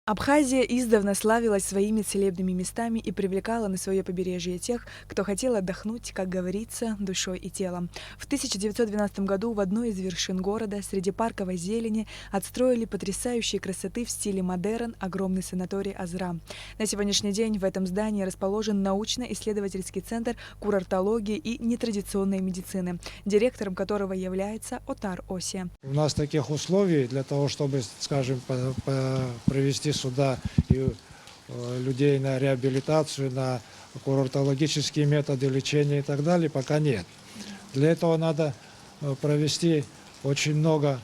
Абхазия издавна славилась своими целебными местами и привлекала на свое побережье тех, кто хотел отдохнуть, как говорится, душой и телом. В 1912 году в одной из вершин города, среди парковой зелени, отстроили потрясающей красоты в стиле модерн огромный санаторий «Азра». На сегодняшний день в этом здании расположен научно-исследовательский центр курортологии и нетрадиционной медицины, директором которого является Отар Осия. У нас таких условий для того, чтобы, скажем, провести сюда и людей на реабилитацию, на курортологические методы лечения и так далее, пока нет. Для этого надо провести очень много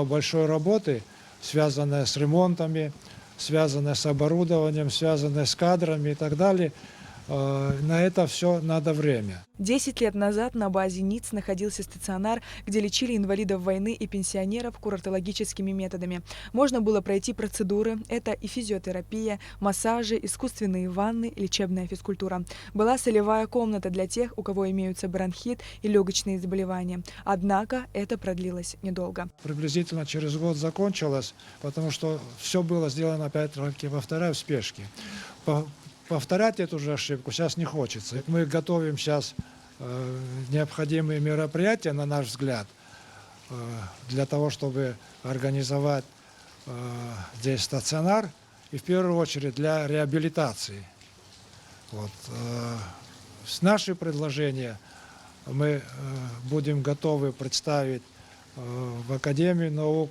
большой работы, связанной с ремонтами, связанной с оборудованием, связанной с кадрами и так далее. На это все надо время. 10 лет назад на базе НИЦ находился стационар, где лечили инвалидов войны и пенсионеров курортологическими методами. Можно было пройти процедуры, это и физиотерапия, массажи, искусственные ванны, лечебная физкультура. Была солевая комната для тех, у кого имеются бронхит и легочные заболевания. Однако это продлилось недолго. Приблизительно через год закончилось, потому что все было сделано, опять-таки, повторяю, в спешке. Повторять эту же ошибку сейчас не хочется. Мы готовим сейчас необходимые мероприятия, на наш взгляд, для того, чтобы организовать здесь стационар, и в первую очередь для реабилитации. Вот. С наши предложения мы будем готовы представить в Академию наук,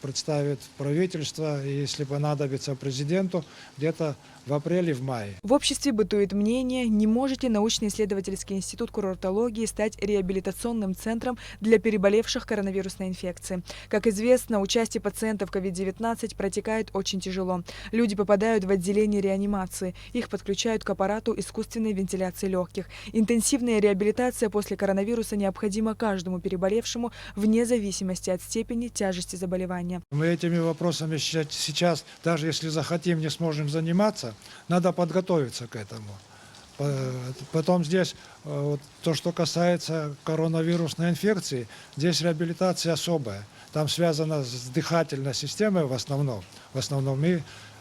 представить в правительство, и, если понадобится, президенту, где-то в апреле, в мае. В обществе бытует мнение, не может ли научно-исследовательский институт курортологии стать реабилитационным центром для переболевших коронавирусной инфекцией. Как известно, участие пациентов COVID-19 протекает очень тяжело. Люди попадают в отделение реанимации, их подключают к аппарату искусственной вентиляции легких. Интенсивная реабилитация после коронавируса необходима каждому переболевшему вне зависимости от степени тяжести заболевания. Мы этими вопросами сейчас, даже если захотим, не сможем заниматься. Надо подготовиться к этому. Потом здесь, вот, то, что касается коронавирусной инфекции, здесь реабилитация особая. Там связано с дыхательной системой в основном и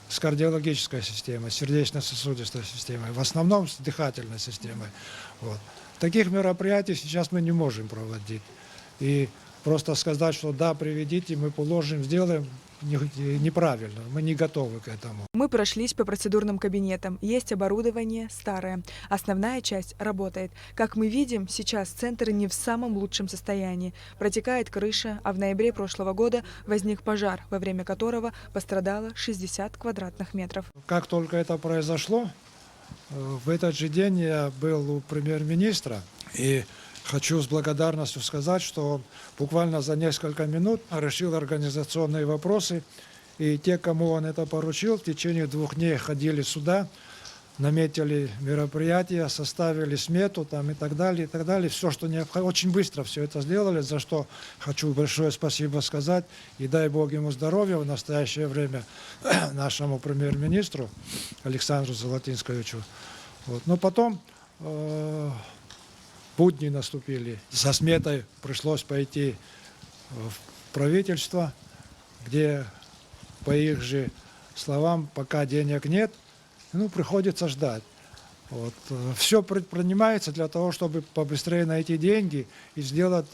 с кардиологической системой, сердечно-сосудистой системой, в основном с дыхательной системой. Вот. Таких мероприятий сейчас мы не можем проводить. И просто сказать, что да, приведите, мы положим, сделаем, неправильно, мы не готовы к этому. Мы прошлись по процедурным кабинетам. Есть оборудование старое. Основная часть работает. Как мы видим, сейчас центр не в самом лучшем состоянии. Протекает крыша, а в ноябре прошлого года возник пожар, во время которого пострадало 60 квадратных метров. Как только это произошло, в этот же день я был у премьер-министра, и хочу с благодарностью сказать, что он буквально за несколько минут решил организационные вопросы. И те, кому он это поручил, в течение 2 дней ходили сюда, наметили мероприятия, составили смету там, и так далее, и так далее. Все, что необходимо. Очень быстро все это сделали, за что хочу большое спасибо сказать. И дай Бог ему здоровья в настоящее время нашему премьер-министру Александру Золотинсковичу. Вот. Но потом будни наступили. Со сметой пришлось пойти в правительство, где, по их же словам, пока денег нет, приходится ждать. Вот. Все предпринимается для того, чтобы побыстрее найти деньги и сделать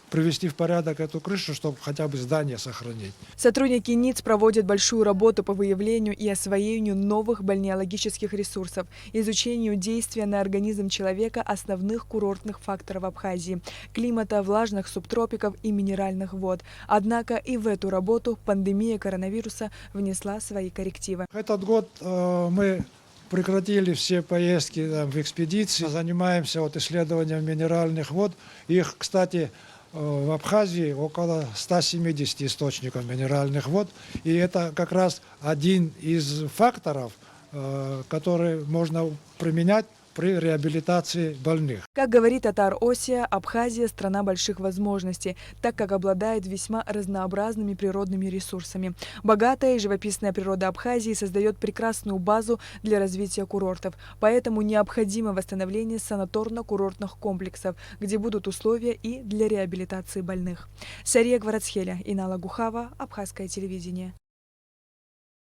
привести в порядок эту крышу, чтобы хотя бы здание сохранить. Сотрудники НИЦ проводят большую работу по выявлению и освоению новых бальнеологических ресурсов, изучению действия на организм человека основных курортных факторов Абхазии – климата, влажных субтропиков и минеральных вод. Однако и в эту работу пандемия коронавируса внесла свои коррективы. Этот год мы прекратили все поездки в экспедиции, занимаемся исследованием минеральных вод. Их, кстати, в Абхазии около 170 источников минеральных вод. И это как раз один из факторов, который можно применять при реабилитации больных. Как говорит Атар Осия, Абхазия – страна больших возможностей, так как обладает весьма разнообразными природными ресурсами. Богатая и живописная природа Абхазии создает прекрасную базу для развития курортов, поэтому необходимо восстановление санаторно-курортных комплексов, где будут условия и для реабилитации больных. Сария Гварацхеля, Инала Гухава, Абхазское телевидение.